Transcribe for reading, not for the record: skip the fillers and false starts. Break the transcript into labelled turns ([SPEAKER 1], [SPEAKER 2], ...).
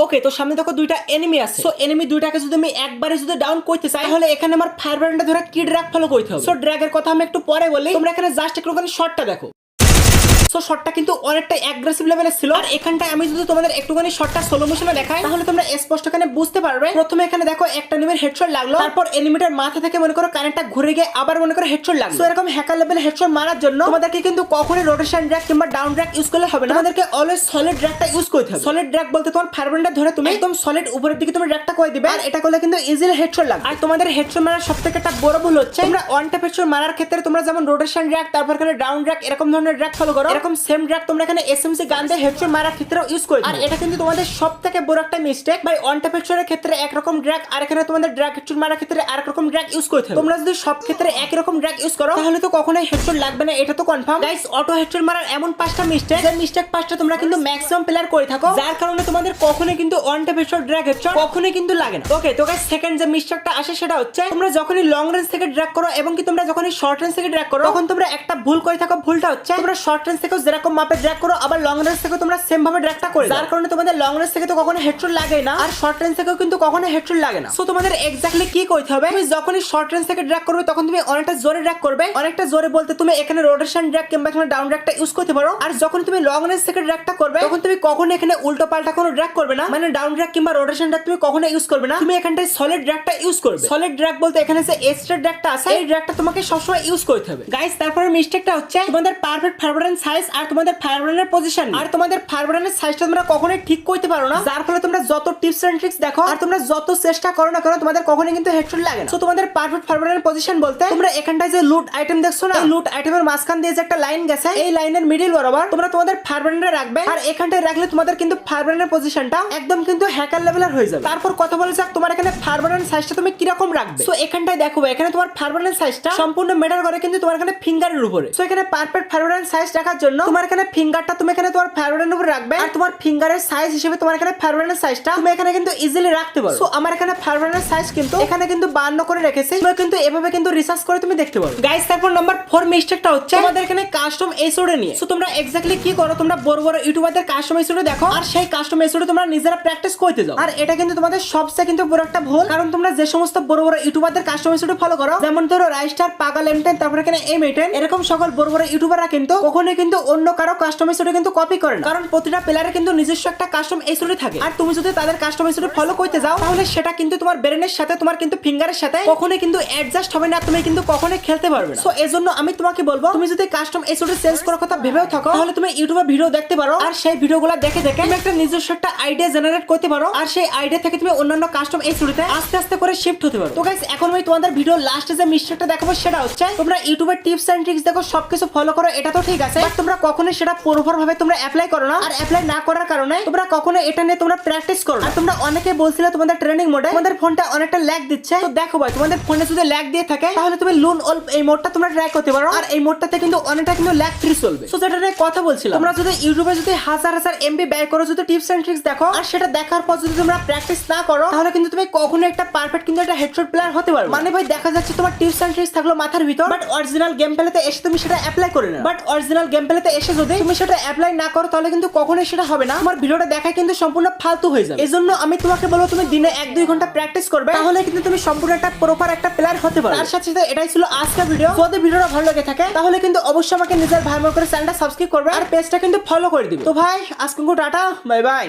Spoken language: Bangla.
[SPEAKER 1] ওকে, তো সামনে দেখো দুইটা এনিমি আছে। সো এনিমি দুইটাকে যদি আমি একবারে যদি ডাউন করতে চাই, তাহলে এখানে আমার ফায়ার ব্র্যান্ডটা ধরে কি ড্র্যাগ ফলো করতে হবে। সো ড্র্যাগের কথা আমি একটু পরে বলি, তোমরা এখানে জাস্ট একটুখানি শর্টটা দেখো। সো শটটা কিন্তু অনেকটা অ্যাগ্রেসিভ লেভেলের ছিল। আর এখানটায় আমি যদি তোমাদের একটুখানি শটটা স্লো মোশনে দেখাই, তাহলে তোমরা স্পষ্ট এখানে বুঝতে পারবে। প্রথমে এখানে দেখো একটা এনিমির হেডশট লাগলো, তারপর এনিমিটার মাথা থেকে মনে করো কারেন্টটা ঘুরে গিয়ে আবার মনে করো হেডশট লাগলো। সো এরকম হ্যাকার লেভেলের হেডশট মারার জন্য তোমাদেরকে কিন্তু কখনোই রোটেশন ড্র্যাগ কিংবা ডাউন ড্র্যাগ ইউজ করলে হবে না, তোমাদেরকে অলওয়েজ সলিড ড্র্যাগটা ইউজ করতে হবে। সলিড ড্র্যাগ বলতে তোমার ফায়ার ব্র্যান্ডটা ধরে তুমি একদম সলিড উপরের দিকে তুমি ড্র্যাগটা করে দিবে, আর এটা করলে কিন্তু ইজিলি হেডশট লাগবে। আর তোমাদের হেডশট মারার সবথেকে একটা বড় ভুল হচ্ছে, তোমরা ওয়ান ট্যাপ হেডশট মারার ক্ষেত্রে তোমরা যেমন রোটেশন ড্র্যাগ তারপর এখানে ডাউন ড্র্যাগ এরকম ধরনের ড্র্যাগ ফলো করো, এরকম সেম ড্র্যাগ তোমরা এখানে এসএমসি গান দিয়ে হেডশট মারার ক্ষেত্রে ইউজ করো। আর এটা কিন্তু তোমাদের সবথেকে বড় একটা মিস্টেক। বাই ওয়ান ট্যাপ হেডশটের ক্ষেত্রে একরকম ড্র্যাগ, আর এখানে তোমাদের ড্র্যাগ হেডশট মারার ক্ষেত্রে আরেক রকম ড্র্যাগ ইউজ করতে হবে। তোমরা যদি সব ক্ষেত্রে একই রকম ড্র্যাগ ইউজ করো, তাহলে তো কখনোই হেডশট লাগবে না, এটা তো কনফার্ম। গাইস, অটো হেডশট মারার এমন পাঁচটা মিস্টেক, যে মিস্টেক পাঁচটা তোমরা কিন্তু ম্যাক্সিমাম প্লেয়ার করে থাকো, যার কারণে তোমাদের কখনোই কিন্তু one tap headshot drag headshot কখনোই কিন্তু লাগে না। ওকে, তো গাইস সেকেন্ড যে মিস্টেকটা আসে সেটা হচ্ছে, তোমরা যখনই লং রেঞ্জ থেকে ড্র্যাগ করো এবং কি তোমরা যখনই শর্ট রেঞ্জ থেকে ড্র্যাগ করো, তখন তোমরা একটা ভুল করে থাকো। ভুলটা হচ্ছে তোমরা শর্ট রেঞ্জ থেকে যেরকম মাপে ড্র্যাগ করো, আবার লং রেঞ্জ থেকে তোমরা সেম ভাবে ড্র্যাগটা করে, যার কারণে তোমাদের লং রেঞ্জ থেকে তো কখনো হেডশট লাগে না, আর শর্ট রেঞ্জ থেকেও কিন্তু কখনো হেডশট লাগে না। সো তোমাদের এক্স্যাক্টলি কি করতে হবে, তুমি যখনই শর্ট রেঞ্জ থেকে ড্র্যাগ করবে তখন তুমি অনেকটা জোরে ড্র্যাগ করবে। অনেকটা জোরে বলতে তুমি এখানে রোটেশন ড্র্যাগ কিংবা এখানে ডাউন ড্র্যাগটা ইউজ করতে পারো। আর যখন তুমি লং রেঞ্জ থেকে ড্র্যাগটা করবে, তখন তুমি কখনো এখানে উল্টো পাল্টা কোনো ড্র্যাগ করবে না, মানে ডাউন ড্র্যাগ কিংবা রোটেশন ড্র্যাগ তুমি কখনো ইউজ করবে না। তুমি এখানটায় সলিড ড্র্যাগটা ইউজ করবে। সলিড ড্র্যাগ বলতে এখানে যে এক্সট্রা ড্র্যাগটা আছে, এই ড্র্যাগটা তোমাকে সবসময় ইউজ করতে হবে। গাইস, তারপরে মিস্টেকটা হচ্ছে তোমাদের পারফেক্ট ফায়ার ব্র্যান্ড সাইজ আর তোমাদের ফায়ার ব্র্যান্ডের পজিশন, আর তোমাদের ফায়ার ব্র্যান্ডের সাইজটা তোমরা কখনোই ঠিক করতে পারো না, যার ফলে তোমরা যত টিপস এন্ড ট্রিক্স দেখো আর তোমরা যত চেষ্টা করো না কেন, তোমাদের কখনোই কিন্তু হেডশট লাগে না। সো তোমাদের পারফেক্ট ফায়ার ব্র্যান্ডের পজিশন বলতে তোমরা এখানটায় যে লুট আইটেম দেখছো না, এই লুট আইটেমের মাঝখান দিয়ে যে একটা লাইন গেছে, এই লাইনের মিডল বরাবর তোমরা তোমাদের ফায়ার ব্র্যান্ডে রাখবে, আর এখানটায় রাখলে তোমাদের কিন্তু ফায়ার ব্র্যান্ডের পজিশনটা একদম কিন্তু হ্যাকার লেভেলের হয়ে যাবে। তারপর কথা বলে যাক তোমার এখানে ফায়ার ব্র্যান্ড সাইজটা তুমি কি রকম রাখবে। সো এখানটায় দেখো, এখানে তোমার ফায়ার ব্র্যান্ড সাইজটা সম্পূর্ণ ম্যাটার করে কিন্তু তোমার এখানে ফিঙ্গারের উপরে। সো এখানে পারফেক্ট ফায়ার ব্র্যান্ড সাইজ রাখার জন্য তোমার এখানে ফিঙ্গারটা তুমি এখানে তোমার ফায়ার ব্র্যান্ডের উপরে রাখবে, আর তোমার ফিঙ্গারের সাইজ হিসেবে তোমার এখানে ফায়ার ব্র্যান্ডের সাইজটা তুমি এখানে কিন্তু ইজিলি রাখতে পারো। সো আমার এখানে ফায়ার ব্র্যান্ডের সাইজ কিন্তু এখানে কিন্তু 52 করে রেখেছি, তুমি কিন্তু এভাবে কিন্তু রিসার্চ করে তুমি দেখতে পারো। গাইস, তারপর নাম্বার 4 মিস্টেকটা হচ্ছে তোমাদের এখানে কাস্টম এসওডি নিয়ে। সো তোমরা এক্স্যাক্টলি কি করো, তোমরা বড় বড় ইউটিউবারদের কাস্টম এসওডি দেখো, আর সেই কাস্টম এসওডি তোমরা নিজেরা প্র্যাকটিস করতে যাও। আর এটা কিন্তু তোমাদের সবচেয়ে কিন্তু বড় একটা ভুল, কারণ তোমরা যে সমস্ত বড় বড় ইউটিউবারদের কাস্টম এসওডি ফলো করো, যেমন ধরো রাইস্টার, পাগল এম10, তারপর এখানে এম8, এরকম সকল বড় বড় ইউটিউবাররা কিন্তু কখনোই কিন্তু অন্য কারো কাস্টম এসওডি কিন্তু কপি করে না, কারণ প্রতিটা প্লেয়ারের কিন্তু নিজস্ব একটা কাস্টম এসওডি থাকে। আর তুমি যদি তাদের কাস্টম এসওডি ফলো করতে যাও, তাহলে সেটা কিন্তু তোমার ব্রেনের সাথে তোমার কিন্তু ফিঙ্গারের সাথে কখনোই কিন্তু অ্যাডজাস্ট হবে না, তুমি কিন্তু কখনোই খেলতে পারবে না। সো এজন্য আমি তোমাকে বলবো, তুমি যদি কাস্টম এসওডি চেঞ্জ করার কথা ভেবেও থাকো, তাহলে তুমি ইউটিউবে ভিডিও দেখতে পারো, আর সেই ভিডিওগুলো দেখে দেখে তুমি একটা নিজস্ব একটা আইডিয়া জেনারেট করতে পারো, আর সেই আইডিয়া থেকে তুমি অন্যান্য কাস্টম এসওডিতে আস্তে আস্তে করে শিফট হতে পারো। তো গাইস, এখন আমি তোমাদের ভিডিও লাস্টে যে মিস্টেকটা দেখাবো সেটা হচ্ছে, তোমরা ইউটিউবের টিপস এন্ড ট্রিক্স দেখো, সবকিছু ফলো করো, এটা তো ঠিক আছে, বাট তোমরা কখনোই সেটা পুরোপুরি ভাবে তোমরা অ্যাপ্লাই করো না, আর অ্যাপ্লাই না করার কারণে তোমরা কখনো এটা নিয়ে তোমরা প্র্যাকটিস করো। আর তোমরা অনেকে বলছিলে তোমাদের ট্রেনিং মোডে তোমাদের ফোনটা অনেকটা ল্যাগ দিচ্ছে, তো দেখো ভাই, তোমাদের ফোনে যদি ল্যাগ দিয়ে থাকে, তাহলে তুমি লুন অল্প এই মোডটা তোমরা ট্রাই করতে পারো, আর এই মোডটাতে কিন্তু অনেকটা কিন্তু ল্যাগ ফ্রি চলবে। সো যেটা নিয়ে কথা বলছিলাম, তোমরা যদি ইউটিউবে যদি হাজার হাজার এমবি ব্যয় করো যদি টিপস এন্ড ট্রিক্স দেখো, আর সেটা দেখার পর যদি তোমরা প্র্যাকটিস না করো, তাহলে কিন্তু তুমি কখনো একটা পারফেক্ট কিন্তু একটা হেডশট প্লেয়ার হতে পারবে। মানে ভাই, দেখা যাচ্ছে তোমার টিপস এন্ড ট্রিক্স থাকলো মাথার ভিতর, বাট অরিজিনাল গেম প্লেতে এসে তুমি সেটা অ্যাপ্লাই করে না। বাট অরিজিনাল গেম প্লেতে এসে যদি তুমি সেটা অ্যাপ্লাই না করো, তাহলে কিন্তু কখনোই সেটা হবে না, তোমার ভিডিওটা দেখা কিন্তু সম্পূর্ণ ফালতু হয়ে যাবে। এজন্য আমি তোমাকে বলবো, তুমি দিনে 1-2 ঘন্টা প্র্যাকটিস করবে, তাহলে কিন্তু তুমি সম্পূর্ণ একটা প্রপার একটা প্লেয়ার হতে পারবে। তার সাথে সাথে এটাই ছিল আজকের ভিডিও। যদি ভিডিওটা ভালো লাগে থাকে, তাহলে কিন্তু অবশ্যই আমাকে নিজের ভাই মনে করে চ্যানেলটা সাবস্ক্রাইব করবে, আর পেজটা কিন্তু ফলো করে দিবে। তো ভাই, আজকে টাটা, বাই বাই।